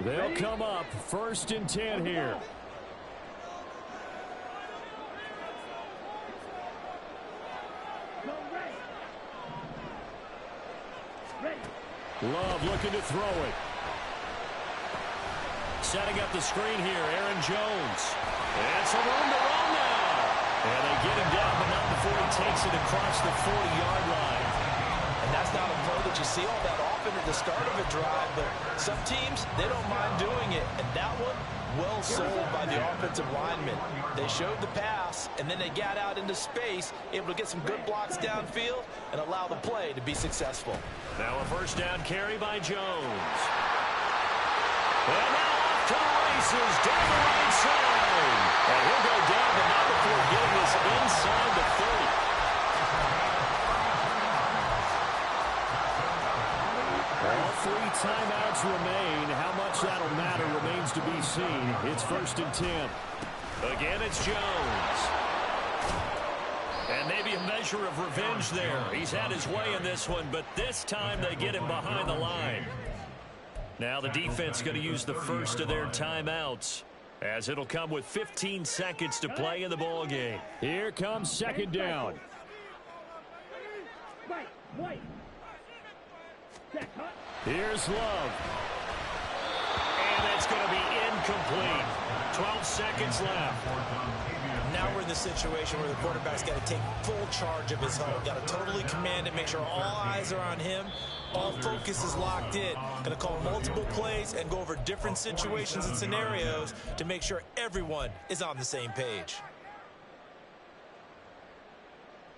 They'll come up 1st and 10 here. Love looking to throw it. Setting up the screen here, Aaron Jones. And some room to run now. And they get him down, but not before he takes it across the 40-yard line. And that's not a play that you see all that often at the start of a drive, but some teams, they don't mind doing it. And that one, well sold by the offensive lineman. They showed the pass, and then they got out into space, able to get some good blocks downfield and allow the play to be successful. Now a first down carry by Jones. And now off to the races down the right side. And he'll go down, but not before getting this inside the 30. All 3 timeouts remain. How much that'll matter remains to be seen. It's 1st and 10. Again, it's Jones. And maybe a measure of revenge there. He's had his way in this one, but this time they get him behind the line. Now the defense going to use the first of their timeouts, as it'll come with 15 seconds to play in the ball game. Here comes second down. Here's Love. And it's going to be incomplete. 12 seconds left. Now we're in the situation where the quarterback's got to take full charge of his home. Got to totally command it, make sure all eyes are on him. All focus is locked in. Going to call multiple plays and go over different situations and scenarios to make sure everyone is on the same page.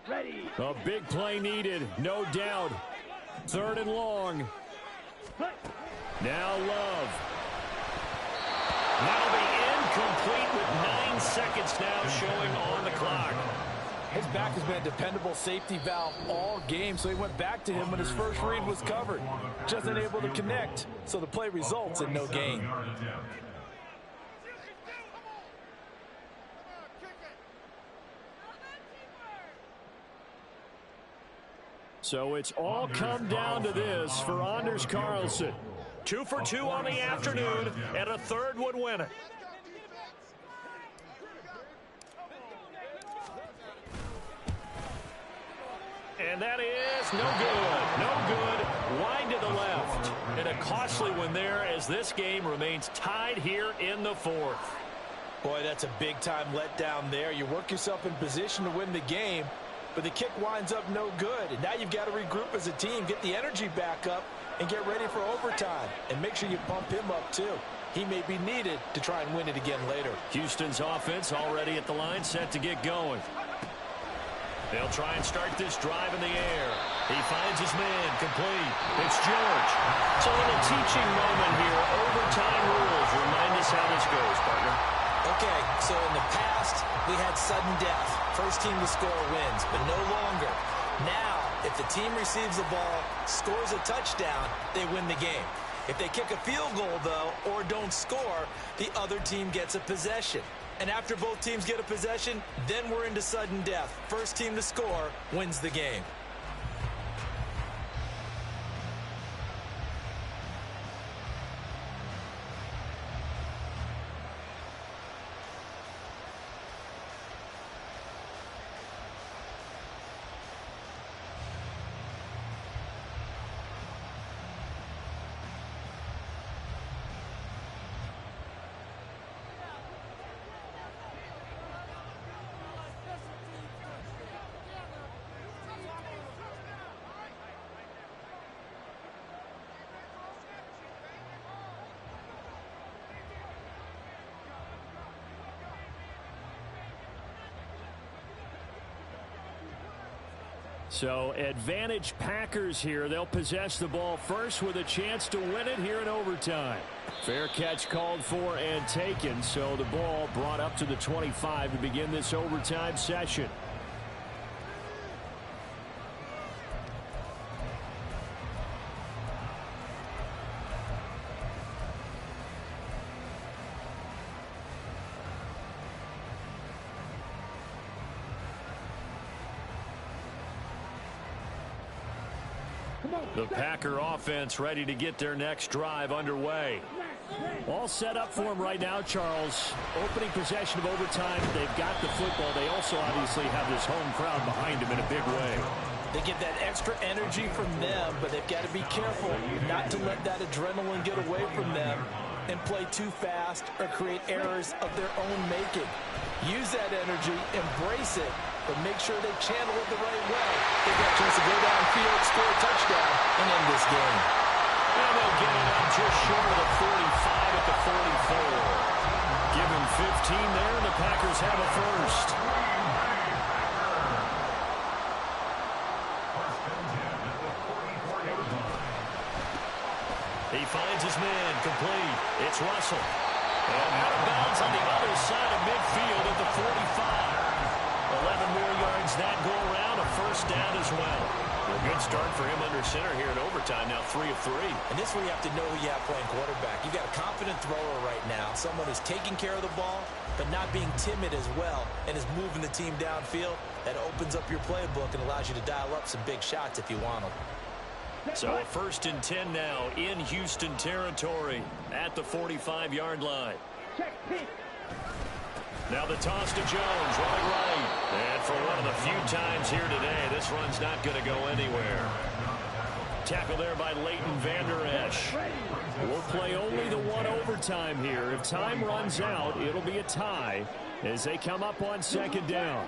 Ready. A big play needed, no doubt. 3rd and long. Now Love. That'll be incomplete with 9 seconds now showing on the clock. His back has been a dependable safety valve all game, so he went back to him when his first read was covered. Just unable to connect, so the play results in no gain. So it's all come down to this for Anders Carlson. 2 for 2 on the afternoon, and a 3rd would win it. And that is no good. No good. Wide to the left. And a costly one there as this game remains tied here in the 4th. Boy, that's a big-time letdown there. You work yourself in position to win the game, but the kick winds up no good. And now you've got to regroup as a team, get the energy back up, and get ready for overtime. And make sure you pump him up, too. He may be needed to try and win it again later. Houston's offense already at the line, set to get going. They'll try and start this drive in the air. He finds his man, complete. It's George. It's a little teaching moment here. Overtime rules. Remind us how this goes, partner. Okay, so in the past, we had sudden death. First team to score wins, but no longer. Now, if the team receives the ball, scores a touchdown, they win the game. If they kick a field goal, though, or don't score, the other team gets a possession. And after both teams get a possession, then we're into sudden death. First team to score wins the game. So advantage Packers here. They'll possess the ball first with a chance to win it here in overtime. Fair catch called for and taken. So the ball brought up to the 25 to begin this overtime session. The Packer offense ready to get their next drive underway. All set up for them right now, Charles. Opening possession of overtime. They've got the football. They also obviously have this home crowd behind them in a big way. They get that extra energy from them, but they've got to be careful not to let that adrenaline get away from them and play too fast or create errors of their own making. Use that energy, embrace it, but make sure they channel it the right way. They've got a chance to go downfield, score a touchdown, and end this game. And they'll get it up just short of the 45 at the 44. Give them 15 there, and the Packers have a first. He finds his man, complete. It's Russell. And out of bounds on the other side of midfield at the 45. 11 more yards that go around, a first down as well. A good start for him under center here in overtime, now 3 of 3. And this is where you have to know who you have playing quarterback. You've got a confident thrower right now, someone who's taking care of the ball, but not being timid as well, and is moving the team downfield. That opens up your playbook and allows you to dial up some big shots if you want them. So a 1st and 10 now in Houston territory at the 45-yard line. Now the toss to Jones, running right. And for one of the few times here today, this run's not going to go anywhere. Tackle there by Leighton Vander Esch. We'll play only the one overtime here. If time runs out, it'll be a tie as they come up on second down.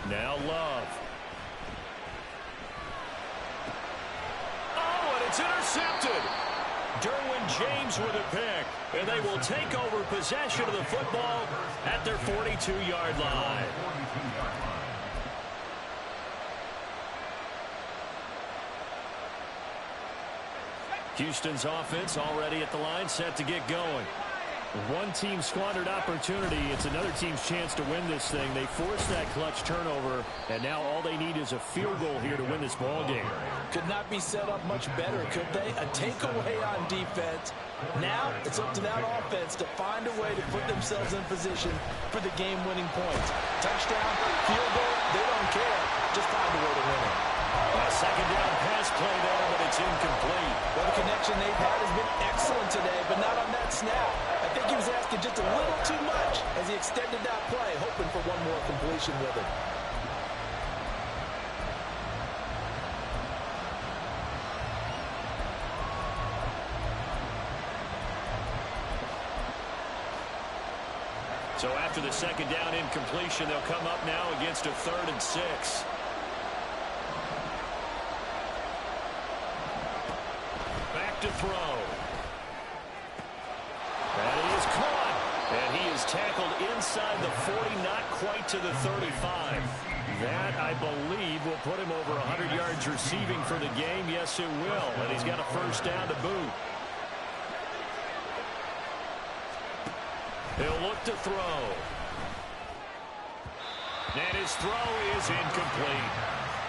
Now Love. Oh, and it's intercepted. Derwin James with a pick, and they will take over possession of the football at their 42-yard line. Houston's offense already at the line, set to get going. One team squandered opportunity. It's another team's chance to win this thing. They forced that clutch turnover, and now all they need is a field goal here to win this ball game. Could not be set up much better, could they? A takeaway on defense. Now it's up to that offense to find a way to put themselves in position for the game-winning points. Touchdown, field goal, they don't care. Just find a way to win it. A second down pass play there, but it's incomplete. Well, the connection they've had has been excellent today, but not on that snap. I think he was asking just a little too much as he extended that play, hoping for one more completion with it. So after the second down incompletion, they'll come up now against a 3rd and 6. To throw. And he is caught. And he is tackled inside the 40, not quite to the 35. That, I believe, will put him over 100 yards receiving for the game. Yes, it will. And he's got a first down to boot. He'll look to throw. And his throw is incomplete.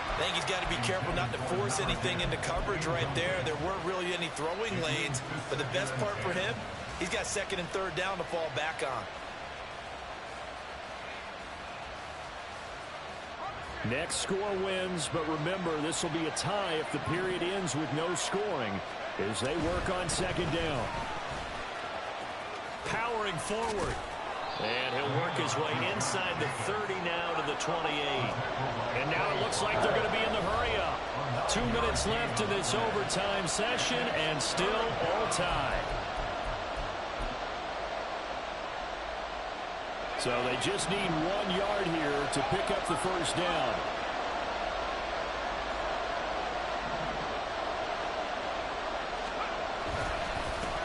I think he's got to be careful not to force anything into coverage right there. There weren't really any throwing lanes, but the best part for him, he's got 2nd and 3rd down to fall back on. Next score wins, but remember, this will be a tie if the period ends with no scoring as they work on second down. Powering forward. And he'll work his way inside the 30 now to the 28. And now it looks like they're going to be in the hurry-up. 2 minutes left in this overtime session, and still all tied. So they just need 1 yard here to pick up the first down.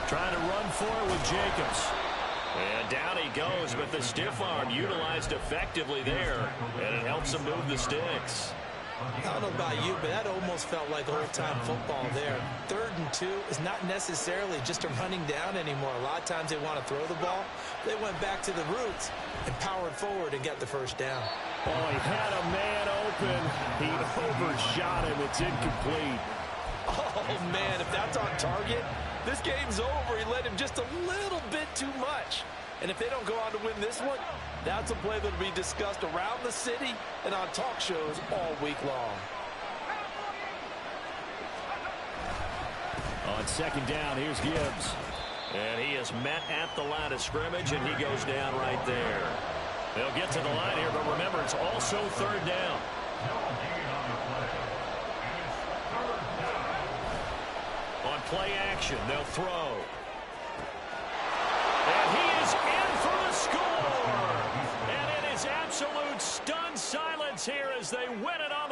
Trying to run for it with Jacobs. And down he goes, but the stiff arm utilized effectively there, and it helps him move the sticks. I don't know about you, but that almost felt like old-time football there. 3rd and 2 is not necessarily just a running down anymore. A lot of times they want to throw the ball. They went back to the roots and powered forward and got the first down. Oh, he had a man open. He overshot him. It's incomplete. Oh, man, if that's on target, this game's over. He led him just a little bit too much. And if they don't go on to win this one, that's a play that will be discussed around the city and on talk shows all week long. On second down, here's Gibbs. And he is met at the line of scrimmage, and he goes down right there. They'll get to the line here, but remember, it's also 3rd down. On play action, they'll throw. And he is in for the score. And it is absolute stunned silence here as they win it on